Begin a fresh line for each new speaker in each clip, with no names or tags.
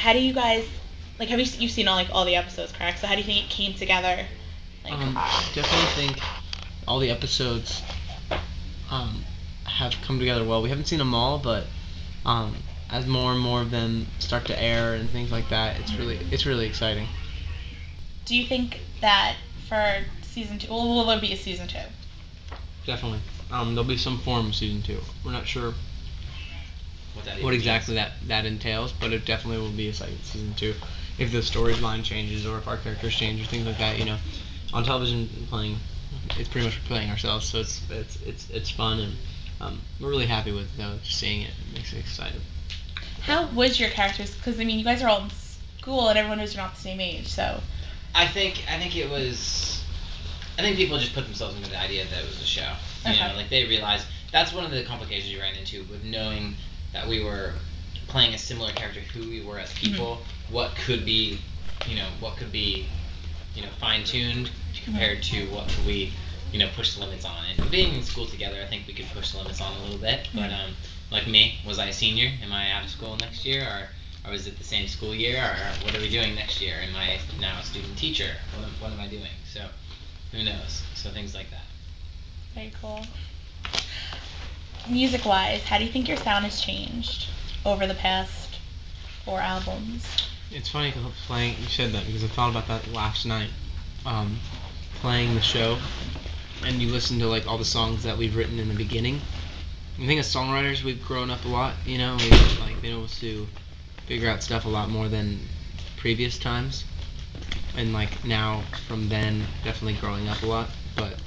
how do you guys like? Have you've seen all the episodes, correct? So how do you think it came together? Like,
Definitely think all the episodes have come together well. We haven't seen them all, but as more and more of them start to air and things like that, it's really exciting.
do you think that for season two, will there be a season two?
Definitely. There'll be some form of season 2. We're not sure what exactly that entails, but it definitely will be a season 2 if the storyline changes or if our characters change or things like that. You know, on television playing, it's pretty much playing ourselves, so it's fun, and we're really happy with seeing it. It makes it exciting.
How was your characters? Because I mean, you guys are all in school, and everyone knows you're not the same age. So
I think it was. I think people just put themselves into the idea that it was a show. You know, like they realized that's one of the complications you ran into with knowing that we were playing a similar character, who we were as people, what could be, fine tuned compared to what could we, push the limits on. And being in school together, I think we could push the limits on a little bit. But like me, was I a senior? Am I out of school next year, or was it the same school year, or what are we doing next year? Am I now a student teacher? What am I doing? So who knows? So things like that.
very cool. Music-wise, how do you think your sound has changed over the past 4 albums?
It's funny playing. You said that because I thought about that last night. Playing the show, and you listen to like all the songs that we've written in the beginning. I think as songwriters, we've grown up a lot. You know, we've like been able to figure out stuff a lot more than previous times, and like now from then, definitely growing up a lot. But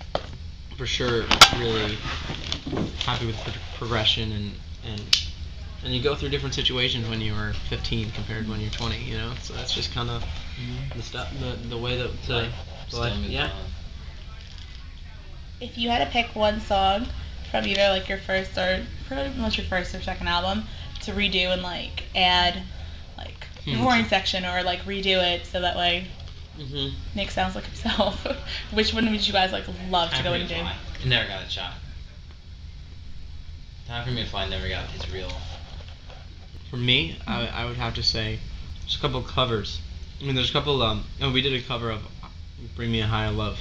for sure, really happy with the progression and you go through different situations when you were 15 compared to when you're 20. You know, so that's just kind of the stuff, the way that yeah.
If you had to pick one song from either like your first or pretty much your first or second album to redo and like add like your horn section or like redo it so that way Nick sounds like himself, which one would you guys like love to go and do?
It never got a shot. Time for me to fly never got his real.
For me, I would have to say just a couple of covers. I mean, there's a couple. We did a cover of "Bring Me a Higher Love"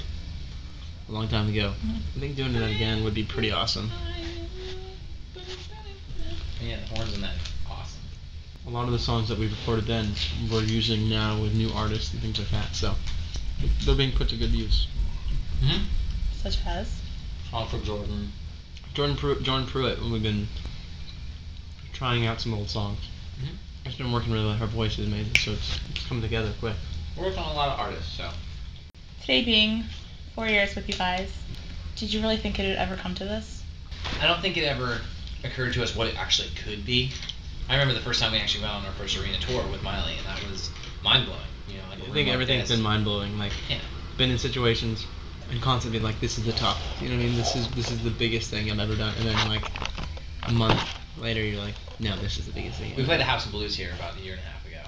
a long time ago. I think doing that again would be pretty awesome.
Yeah, the horns in that awesome.
A lot of the songs that we recorded then we're using now with new artists and things like that. So they're being put to good use.
Such as
Song for Jordan.
Jordan Pruitt, when we've been trying out some old songs. It's been working really well. Her voice is amazing, so it's come together quick.
We're working on a lot of artists, so.
Today being 4 years with you guys, did you really think it would ever come to this?
I don't think it ever occurred to us what it actually could be. I remember the first time we actually went on our first arena tour with Miley, and that was mind-blowing. You know, like
I think everything's been mind-blowing. Like, been in situations and constantly like, this is the top. You know what I mean? This is the biggest thing I've ever done. And then like a month later, you're like, no, this is the biggest thing.
We played the House of Blues here about a year and a half ago,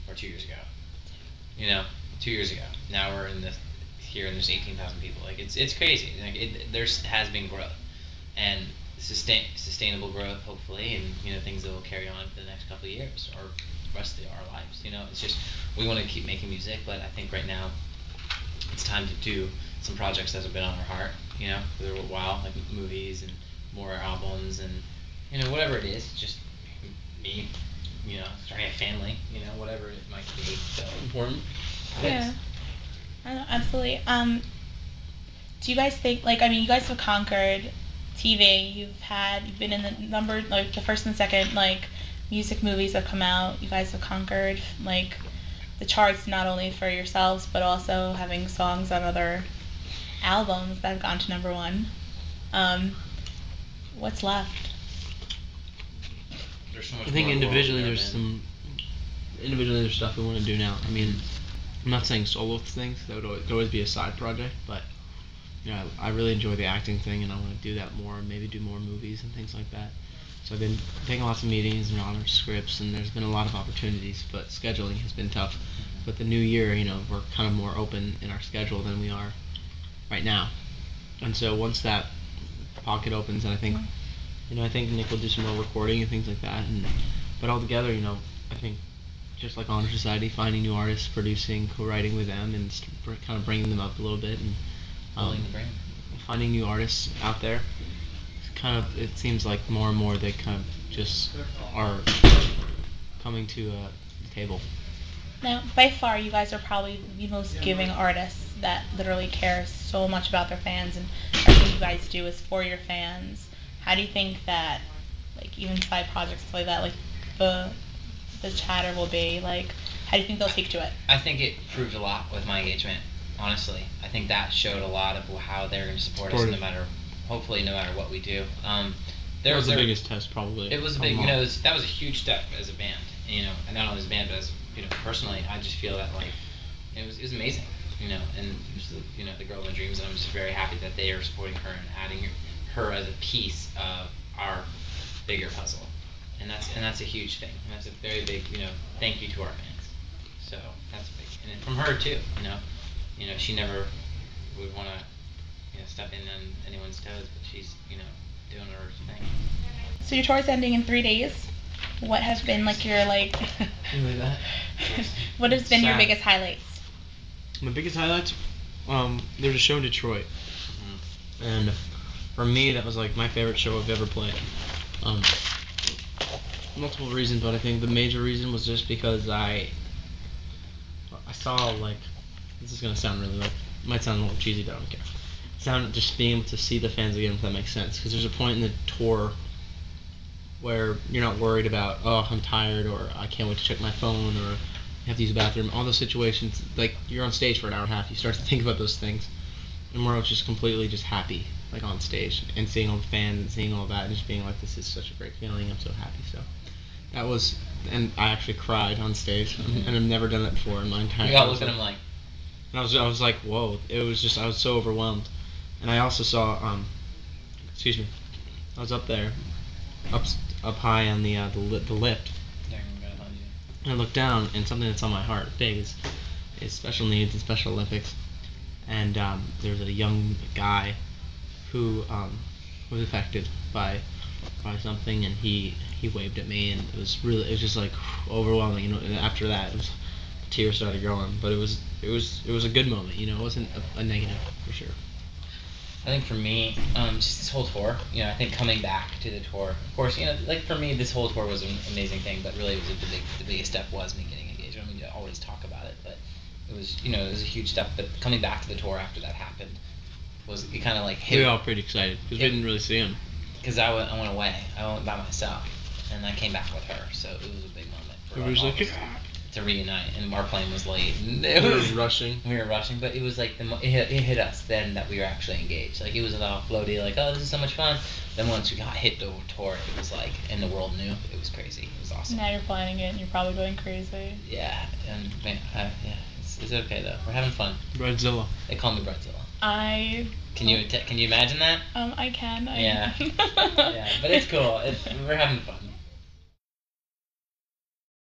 or 2 years ago. 2 years ago. Now we're in this here, and there's 18,000 people. Like it's crazy. Like there has been growth, and sustainable growth, hopefully, and things that will carry on for the next couple of years or rest of our lives. It's just we want to keep making music, but I think right now it's time to do some projects that have been on our heart. For a while, like movies and more albums and whatever it is. Just me, starting a family. Whatever it might be. So important.
Yeah, I know, absolutely. Do you guys think you guys have conquered TV? You've been in the first and second music movies that come out. You guys have conquered the charts not only for yourselves but also having songs on other albums that have gone to number one. What's left?
There's so much
I think
more
individually there's stuff we want to do now. I mean, I'm not saying solo things. That could always be a side project, but I really enjoy the acting thing, and I want to do that more, and maybe do more movies and things like that. So I've been taking lots of meetings and on our scripts, and there's been a lot of opportunities, but scheduling has been tough. But the new year, we're kind of more open in our schedule than we are right now. And so once that pocket opens, and I think Nick will do some more recording and things like that. But altogether, I think just like Honor Society, finding new artists, producing, co-writing with them, and kind of bringing them up a little bit, and
Building the brand.
finding new artists out there. It seems like more and more they kind of just are coming to the table.
Now, by far, you guys are probably the most giving artists that literally care so much about their fans, and everything you guys do is for your fans. How do you think that, like, even side projects like that, like the chatter will be like? How do you think they'll take to it?
I think it proved a lot with my engagement. Honestly, I think that showed a lot of how they're going to support us, no matter, hopefully, no matter what we do.
That was the biggest test, probably.
It was a big, that was a huge step as a band, and not only as a band, but as personally, I just feel that like it was amazing, and the girl of my dreams, and I'm just very happy that they are supporting her and adding her as a piece of our bigger puzzle, and that's a huge thing. And that's a very big, thank you to our fans. So that's big, and from her too, she never would want to, step in on anyone's toes, but she's, doing her thing.
So your tour is ending in 3 days. What has been like your like?
Really that?
What has been your biggest highlights?
My biggest highlights, there's a show in Detroit, and for me that was like my favorite show I've ever played. Multiple reasons, but I think the major reason was just because I saw, like, this is gonna sound really, like, might sound a little cheesy, but I don't care. Just being able to see the fans again, if that makes sense, because there's a point in the tour where you're not worried about, oh, I'm tired, or I can't wait to check my phone, or I have to use the bathroom. All those situations, like, you're on stage for an hour and a half, you start to think about those things, and we're just completely just happy, like, on stage, and seeing all the fans and seeing all that, and just being like, this is such a great feeling, I'm so happy. So that was, and I actually cried on stage, and I've never done that before in my entire life.
We all looked at him like,
and I was like, whoa, it was just, I was so overwhelmed. And I also saw, I was up there, up high on the lift, and I looked down, and something that's on my heart big is special needs and Special Olympics. And there's a young guy who was affected by something, and he waved at me, and it was just like overwhelming, and after that tears started going, but it was a good moment, it wasn't a negative for sure.
I think for me, just this whole tour, I think coming back to the tour, of course, like for me, this whole tour was an amazing thing, but really the biggest step was me getting engaged. I mean, to always talk about it, but it was, it was a huge step, but coming back to the tour after that happened it kind of like hit.
We were all pretty excited, because we didn't really see him.
Because I went away, I went by myself, and I came back with her, so it was a big moment for
Everybody was like,
to reunite, and our plane was late, and
we were rushing,
but it was like, it hit us then that we were actually engaged. Like, it was all floaty, like, oh, this is so much fun. Then once we got hit the tour, it was like, and the world knew, it was crazy, it was awesome.
Now you're planning it, and you're probably going crazy.
Yeah, and man, it's okay though, we're having fun.
Breadzilla.
They call me Breadzilla. Can you imagine that?
I can.
Yeah. Yeah, but it's cool. We're having fun.